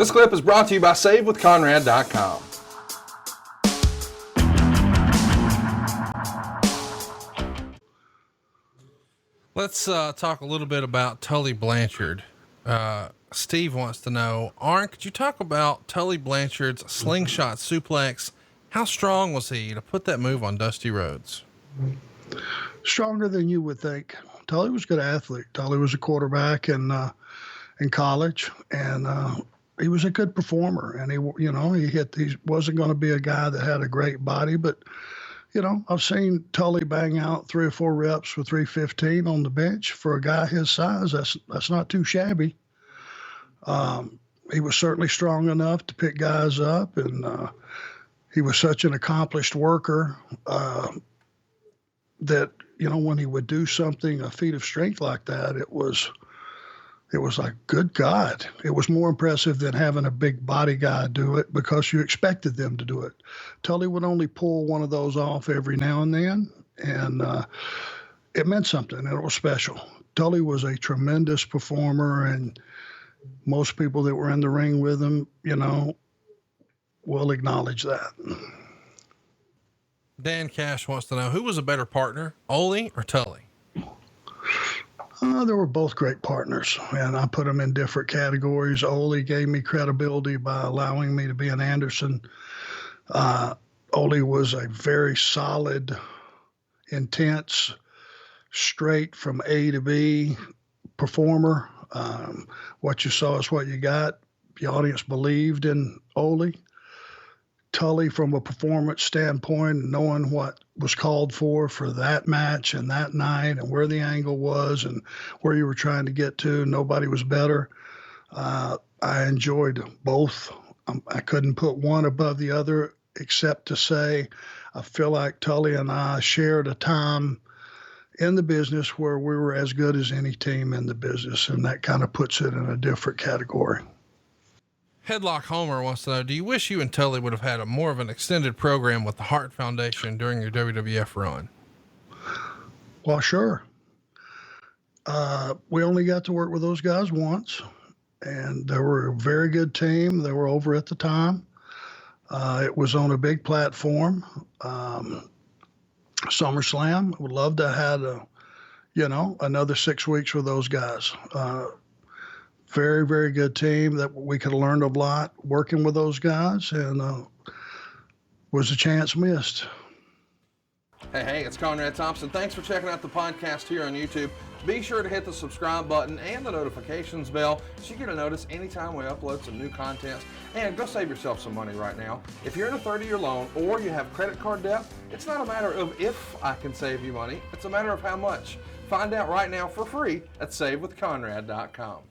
This clip is brought to you by SaveWithConrad.com. Let's talk a little bit about Tully Blanchard. Steve wants to know, Arn, could you talk about Tully Blanchard's slingshot suplex? How strong was he to put that move on dusty roads? Stronger than you would think. Tully was a good athlete. Tully was a quarterback in college, and he was a good performer. And he wasn't going to be a guy that had a great body, but I've seen Tully bang out 3 or 4 reps with 315 on the bench for a guy his size. That's not too shabby. He was certainly strong enough to pick guys up, and he was such an accomplished worker that, when he would do something, a feat of strength like that, it was like, good God. It was more impressive than having a big body guy do it because you expected them to do it. Tully would only pull one of those off every now and then, and it meant something, and it was special. Tully was a tremendous performer, and most people that were in the ring with him, will acknowledge that. Dan Cash wants to know, who was a better partner, Ole or Tully? They were both great partners, and I put them in different categories. Ole gave me credibility by allowing me to be an Anderson. Ole was a very solid, intense, straight from A to B performer. What you saw is what you got. The audience believed in Ole. Tully, from a performance standpoint, knowing what was called for that match and that night and where the angle was and where you were trying to get to, nobody was better. I enjoyed both. I couldn't put one above the other, except to say I feel like Tully and I shared a time in the business where we were as good as any team in the business, and that kind of puts it in a different category. Headlock Homer wants to know, do you wish you and Tully would have had more of an extended program with the Hart Foundation during your WWF run? Well, sure. We only got to work with those guys once, and they were a very good team. They were over at the time. It was on a big platform. SummerSlam. Would love to have had another 6 weeks with those guys. Very, very good team that we could have learned a lot working with those guys, and was a chance missed. Hey, it's Conrad Thompson. Thanks for checking out the podcast here on YouTube. Be sure to hit the subscribe button and the notifications bell so you get a notice anytime we upload some new content. And go save yourself some money right now. If you're in a 30-year loan or you have credit card debt, it's not a matter of if I can save you money. It's a matter of how much. Find out right now for free at SaveWithConrad.com.